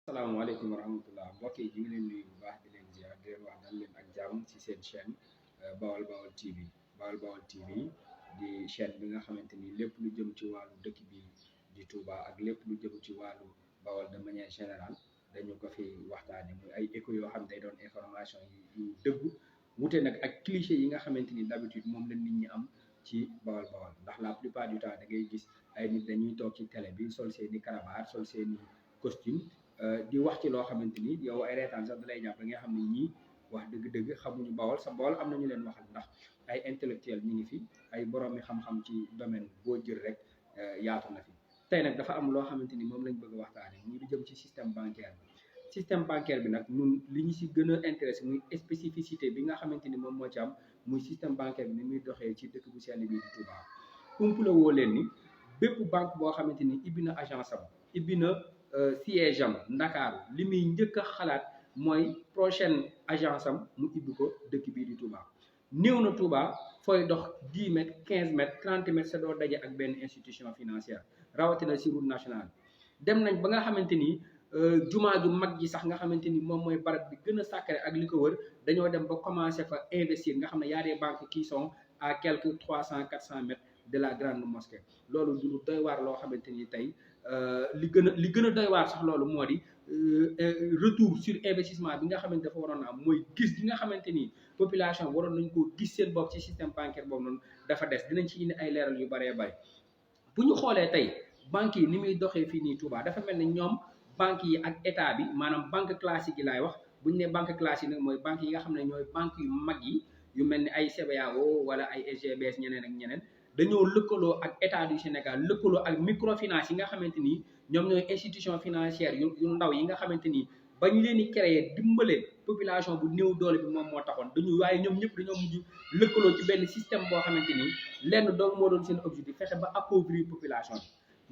salaamaaleykum wa rahmatullah mbokk yi ñu ngi leen nuyu bu baax di leen ziar di leen wax dal leen ak jàmm ci seen chaîne Bawal Bawal TV Bawal Bawal TV di chaîne bi nga xamante ni lépp lu jëm ci wàllu dëkk bi di Touba ak lépp lu jëm ci wàllu Bawal de manière générale dañu ko fi waxtaane muy ay écho yoo xam day doon information yu dëggu wute nag ak cliché yi nga xamante ni d'habitude moom la nit ñi am ci Bawal Bawal ndax la plupart du temps da ngay gis ay nit dañuy toog ci télé bi sol seeni cravate sol seeni costume di wax ci loo xamante ni yow ay reetaan sax da lay jàpp da nga xam ne ñii wax dëgg-dëgg xamuñu Bawol sa Bawol am na ñu leen waxal ndax ay intellectuel ñi ngi fi ay borom mi xam-xam ci domaine boo jël rek yaatu na fi tey nag dafa am loo xamante ni moom lañ bëgg a waxtaane muy lu jëm ci système bancaire bi nag ñun li ñu si gën a intéressé muy spécificité bi nga xamante ni moom moo ci am muy système bancaire bi ni muy doxee ci dëkk bu sell bi di Touba umpula woo leen ni bépp banque boo xamante ni ibbi na agence am ibbi na siège am Ndakaaru li muy njëkk a xalaat mooy prochaine agence am mu ibbi ko dëkk bii di Touba néew na Touba fooy dox 10 mètres 15 mètres 30 mètres sa doo daje ak benn institution financière rawatina si route nationale dem nañ ba nga xamante ni jumaa ju mag ji sax nga xamante ni moom mooy barab bi gën a sacré ak li ko wër dañoo dem ba commencé fa investir nga xam ne y a des banques qui sont à quelques 300 400 mètres de la grande mosquée loolu du lu doy waar loo xamante ni tey li gën a doy waar sax loolu moo di retour sur investissement bi nga xamante dafa waroon a am mooy gis bi nga xamante ni population waroon nañ ko gis seen bopp ci système bancaire boobu noonu dafa des dinañ ci indi ay leeral yu bëree bëri bu ñu xoolee tey banques yi ni muy doxee fii nii Touba dafa mel ni ñoom banques yi ak état bi maanaam banque classique yi laay wax bu ñu nee banque classique nag mooy banques yi nga xam ne ñooy banques yu mag yi yu mel ni ay CBAO wala ay SGBS ñeneen ak ñeneen dañoo lëkkaloo ak état du Sénégal lëkkaloo ak microfinance yi nga xamante ni ñoom ñooy institution financière yu ndaw yi nga xamante ni bañ leen di créer dimbale population bu néew doole bi moom moo taxoon waaye ñoom ñëpp dañoo mujj lëkkaloo ci benn système boo xamante ni lenn doog moo doon seen objectif fexe ba appauvrir population bi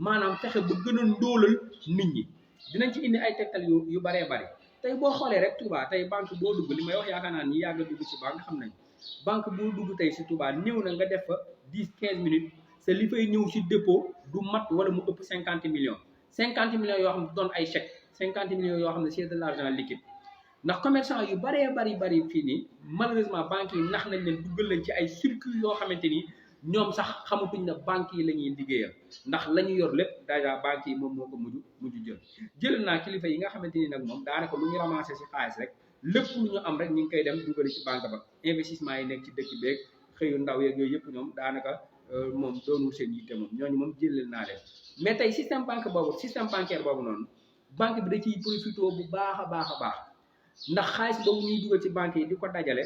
maanaam fexe ba gën a ndóolal nit ñi dinañ ci indi ay tegtal yu baree bari tey boo xoolee rek Touba tey banque boo dugg li may wax yaakaar naa ni yàgg a dugg ci banque xam nañ banque boo dugg tey si Touba néew na nga def fa 10-15 minutes c'est li fay ñëw si dépôt du mat wala mu ëpp 50 millions 50 millions yoo xam ne doon ay chèque 50 millions yoo xam ne c'est de l'argent liquide ndax commerçant yu bëree bari fii nii malheureusement banques yi nax nañ leen duggal leen ci ay circuit yoo xamante ni ñoom sax xamatuñ ne banques yi la ñuy liggéeyal ndax la ñu yor lépp déjà banques yi moom moo ko mujj jël naa kilifa yi nga xamante ni nag moom daanaka lu ñu ramassé si xaalis rek lépp lu ñu am rek ñu ngi koy dem dugali ci banque ba investissement yi nekk ci dëkk beeg xëyu ndaw yeeg yooyu yëpp ñoom daanaka moom doonul seen yitte moom ñooñu moom jëlal naa leen mais tey système bancaire boobu noonu banque bi da ciy profité bu baax a baax ndax xaalis boobu ñuy dugal ci banque yi di ko dajale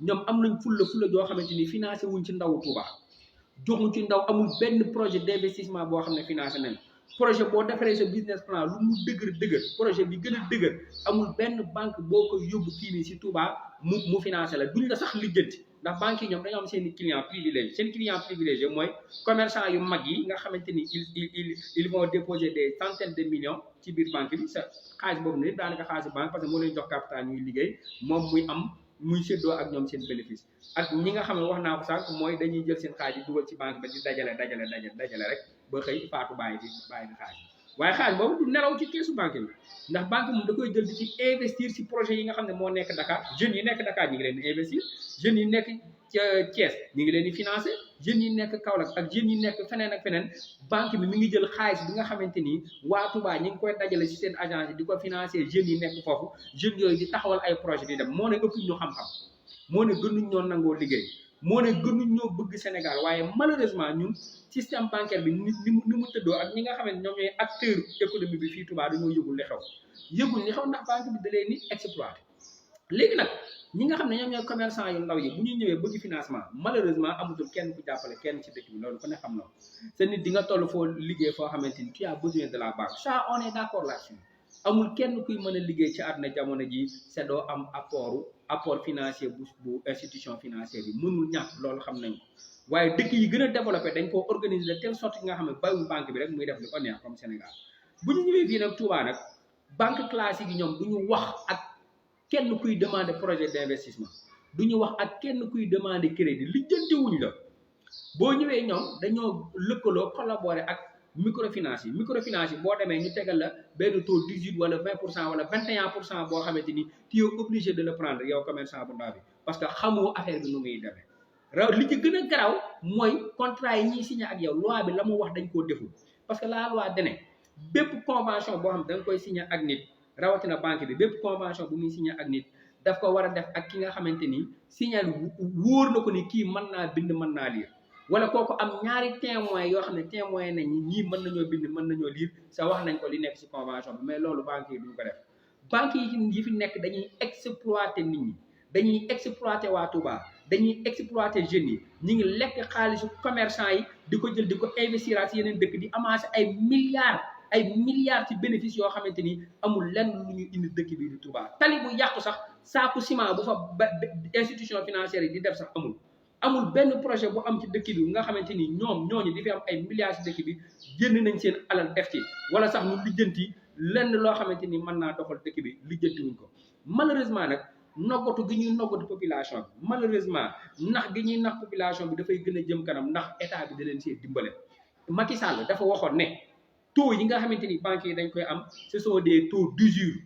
ñoom am nañ fulla joo xamante ni financé wuñ ci ndawu Touba joxuñ ci ndaw amul benn projet d'investissement boo xam ne financé nañ projet boo defaree sa business plan lu mu dëgër projet bi gën a dëgër amul benn banque boo ko yóbbu fii nii si Touba mu financé la duñ la sax lijjanti ndax banques yi ñoom dañoo am seen i client privilégié mooy commerçant yu mag yi nga xamante ni ils vont déposer des centaines de millions ci biir banque bi sa xaalis boobu ne daanaka xaalis banque parce que moo leen jox capital ñuy liggéey moom muy séddoo ak ñoom seen bénéfice ak ñi nga xam ne wax naa ko sànq mooy dañuy jël seen xaalis yi dugal ci banque ba di dajale rek ba xëy faatu bàyyi fi xaalis waaye xaalis boobu du nelaw ci keesu banque bi ndax banque moom da koy jël di ci investir ci projet yi nga xam ne moo nekk Dakar jeunes yi nekk Dakar ñi ngi leen di investir jeunes yi nekk Thiès ñi ngi leen di financer jeunes yi nekk Kaolack ak jeunes yi nekk feneen ak feneen banque bi mi ngi jël xaalis bi nga xamante ni waa Touba ñi ngi koy dajale ci seen agence yi di ko financer jeunes yi nekk foofu jeunes yooyu di taxawal ay projet di dem moo ne ëpp ñu xam-xam moo ne gënuñ ñoo nangoo liggéey moo ne gënuñ ñoo bëgg Sénégal waaye malheureusement ñun système bancaire bi ni mu tëddoo ak ñi nga xam ne ñoom ñooy acteur économique bi fii Touba dañoo yëgul li xew ndax banque bi da leen ni exploité léegi nag ñi nga xam ne ñoom ñooy commerçant yu ndaw yi bu ñuy ñëwee bëgg financement malheureusement amatul kenn ku jàppale kenn ci dëkk bi loolu ko ne xam na te nit di nga toll foo liggéey foo xamante ni tu as besoin de la banque ça on est d'accord là-dessus amul kenn kuy mën a liggéey ci àdduna jamono ji c'est doo am apport financier bu institution financière yi mënul ñàkk loolu xam nañ ko waaye dëkk yi gën a développé dañ koo organiser de telle sorte ki nga xam ne bàyyiwul banque bi rek muy def li ko neex comme Sénégal bu ñu ñëwee fii nag Touba nag banque classique yi ñoom du ñu wax ak kenn kuy demander projet d'investissement du ñu wax ak kenn kuy demander crédit lijjantiwuñ la boo ñëwee ñoom dañoo lëkkaloo collaborer ak microfinance yi boo demee ñu tegal la benn taux 18 wala 20% wala 21% boo xamante ni tu es obligé de le prendre yow commerçant bu ndaw bi parce que xamoo affaire bi nu muy demee raw li ci gën a garaaw mooy contrat yi ñuy signé ak yow loi bi la mu wax dañ koo deful parce que la loi dene bépp convention boo xam da nga koy signé ak nit rawatina banque bi bépp convention bu muy signé ak nit daf ko war a def ak ki nga xamante ni signal wóor na ko ni kii mën naa bind mën naa lire wala kooku am ñaari témoin yoo xam ne témoin nañ ñii mën nañoo bind mën nañoo lire sa wax nañ ko li nekk ci convention bi mais loolu banque yi duñ ko def banque yi fi nekk dañuy exploiter nit ñi dañuy exploiter waa Touba dañuy exploiter jeunes yi ñu ngi lekk xaalisu commerçant yi di ko jël di ko investir ci yeneen dëkk di amasser ay milliards ci bénéfice yoo xamante ni amul lenn lu ñu indi dëkk bi di Touba tali bu yàqu sax saaku ciment bu fa institution financière yi di def sax amul benn projet bu am ci dëkk bi nga xamante ni ñooñu di fi am ay milliards ci dëkk bi génn nañ seen alal def ci wala sax ñu lijjanti lenn loo xamante ni mën naa doxal dëkk bi lijjanti wuñ ko malheureusement nag noggatu gi ñuy noggatu population bi malheureusement nax gi ñuy nax population bi dafay gën a jëm kanam ndax état bi da leen see dimbale Macky Sall dafa waxoon ne taux yi nga xamante ni banques yi dañ koy am ce sont des taux d'usure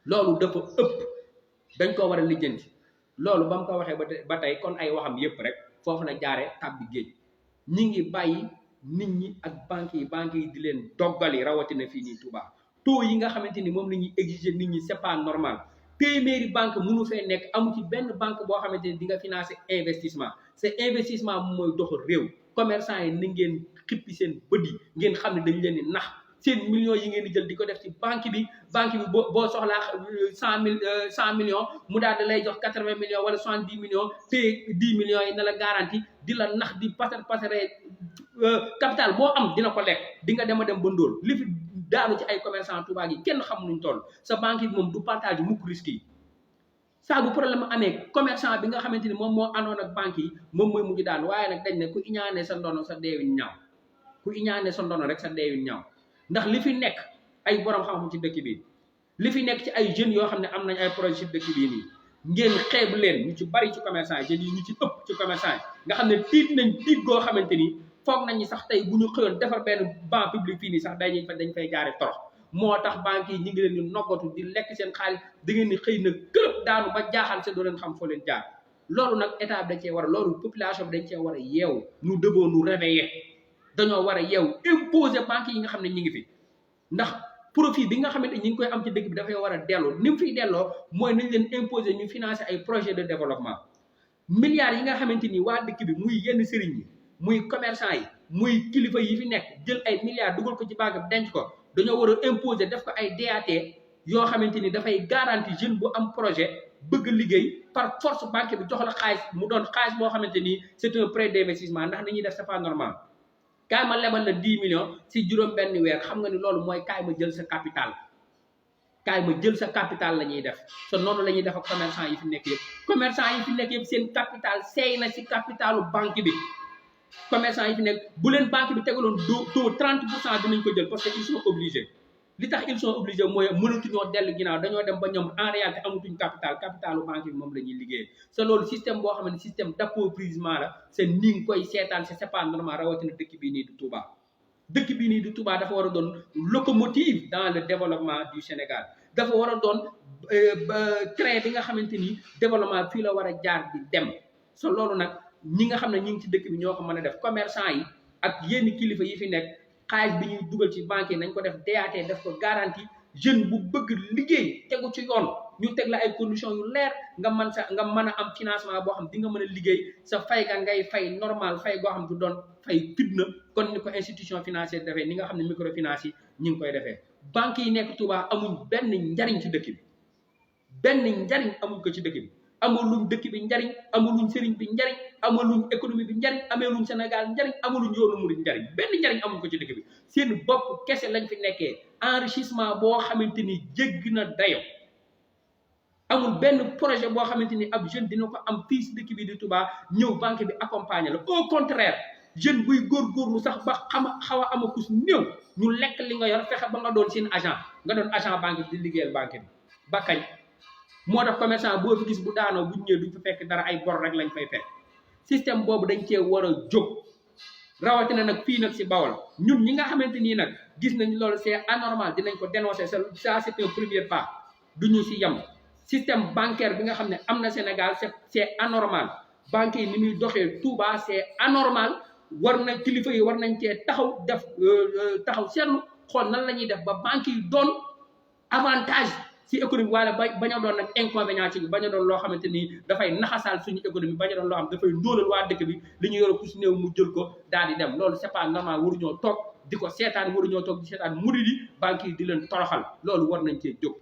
loolu dafa ëpp dañ ko war a lijjanti loolu ba mu ko waxee ba tey kon ay waxam yépp rek foofu la jaare tàbbi géej ñi ngi bàyyi nit ñi ak banques yi di leen doggali rawatina fii nii Touba taux yi nga xamante ni moom la ñuy exiger nit ñi c'est pas normal téeméeri banque mënu fee nekk amu ci benn banque boo xamante ni di nga financer investissement c'est investissement mooy doxal réew commerçant yi ni ngeen xippi seen bët yi ngeen xam ne dañ leen di nax seen millions yi ngeen di jël di ko def ci banque bi boo soxlaa 100 millions mu daal di lay jox 80 millions wala 70 millions te 10 millions yi na la garantie di la nax di pasare capital boo am dina ko lekk di nga dem a dem ba ndóol li fi daanu ci ay commerçant Touba yi kenn xam nuñ toll sa banque yi moom du partage mukk risque yi saa bu problème amee commerçant bi nga xamante ni moom moo àndoon ak banque yi moom mooy mujj daan waaye nag dañ ne ku iñaane sa ndono sa deewin ñaaw ku iñaane sa ndono rek sa deewin ñaaw ndax li fi nekk ay borom xam-xam ci dëkk bi li fi nekk ci ay jeunes yoo xam ne am nañ ay projet ci dëkk bii nii ngeen xeeb leen ñu ci bari ci commerçant yi jeunes yi ñu ci ëpp ci commerçant yi nga xam ne tiit goo xamante ni foog nañu sax tey bu ñu xëyoon defar benn banque publique fii nii sax dañ fay jaare torox moo tax banques yi ñu ngi leen di noggatu di lekk seen xaalis da ngeen di xëy na kërëb daanu ba jaaxal se doo leen xam foo leen jaar loolu nag état bi dañ cee war a loolu population bi dañ cee war a yeewu nous devons nous réveiller dañoo war a yeewu imposer banques yi nga xam ne ñu ngi fi ndax profit bi nga xamante ñi ngi koy am ci dëkk bi dafay war a delloo ni mu fiy delloo mooy nañ leen imposer ñu financer ay projet de développement milliards yi nga xamante ni waa dëkk bi muy yenn sëriñ yi muy commerçant yi muy kilifa yi fi nekk jël ay milliards dugal ko ci banque bi denc ko dañoo war a imposer def ko ay DAT yoo xamante ni dafay garantie jeune bu am projet bëgg liggéey par force banque bi jox la xaalis mu doon xaalis boo xamante ni c'est un prêt d'investissement ndax ni ñuy def c'est pas normal kaay ma lebal la 10 millions si juróom benn weer xam nga ni loolu mooy kaay ma jël sa capital la ñuy def so noonu la ñuy def ak commerçant yi fi nekk yëpp seen capital seey na si capitalu banque bi commerçant yi fi nekk bu leen banque bi tegaloon taux 30% dinañ ko jël parce que ils sont obligés li tax ils sont obligés mooy mënatuñoo dellu ginnaaw dañoo dem ba ñoom en réalité amatuñ capitalu banque bi moom la ñuy liggéey c'est loolu système boo xam ne système d'appauvrissement la c'est ni nga koy seetaan c'est pas normal rawatina dëkk bii nii du Touba dafa war a doon locomotive dans le développement du Sénégal dafa war a doon train bi nga xamante ni développement fii la war a jaar di dem so loolu nag ñi nga xam ne ñi ngi ci dëkk bi ñoo ko mën a def commerçant yi ak yenn kilifa yi fi nekk xaalis bi ñuy dugal ci banque yi nañ ko def DAT def ko garantie jeune bu bëgg liggéey tegu ci yoon ñu teg la ay conditions yu leer nga mën a am financement boo xam di nga mën a liggéey sa fay ga ngay fay normal fay goo xam du doon fay fitna kon ni ko institution financière defee ni nga xam ne microfinance yi ñi ngi koy defee banques yi nekk Touba amuñ benn njariñ ci dëkk bi amuñ ko ci dëkk bi amaluñ dëkk bi njariñ amaluñ sëriñ bi njariñ amaluñ économie bi njariñ ameeluñ Sénégal njariñ amaluñ yoonu murid njariñ benn njariñ amuñ ko ci dëkk bi seen bopp kese lañ fi nekkee enrichissement boo xamante ni jéggi na dayo amul benn projet boo xamante ni ab jeune dina ko am fii si dëkk bi di Touba ñëw banque bi accompagner la au contraire jeune buy góorgóorlu sax ba xaw a amakus néew ñu lekk li nga yor fexe ba nga doon seen agent nga doon agent banque bi di liggéeyal banque bi ba kañ moo tax commerçant boo fi gis bu daanoo bu ñëwee duñ fa fekk dara ay bor rek lañ fay fekk système boobu dañ cee war a jóg rawatina nag fii nag si Bawol ñun ñi nga xamante nii nag gis nañ loolu c'est anormal dinañ ko dénoncer ça c'est un premier pas du ñu si yem système bancaire bi nga xam ne am na Sénégal c'est anormal banque yi ni muy doxee Touba c'est anormal war na kilifa yi war nañ cee taxaw def taxaw seetlu xool nan la ñuy def ba banque yi doon avantage si économie wala bañ a doon nag inconvénient ci bañ a doon loo xamante ni dafay naxasaal suñu économie bañ a doon loo xam dafay ndóolal waa dëkk bi li ñu yore ku si néew mu jël ko daal di dem loolu c'est pas normal waruñoo toog di ko seetaan waruñoo toog di seetaan murid yi banque yi di leen toroxal loolu war nañ cee jóg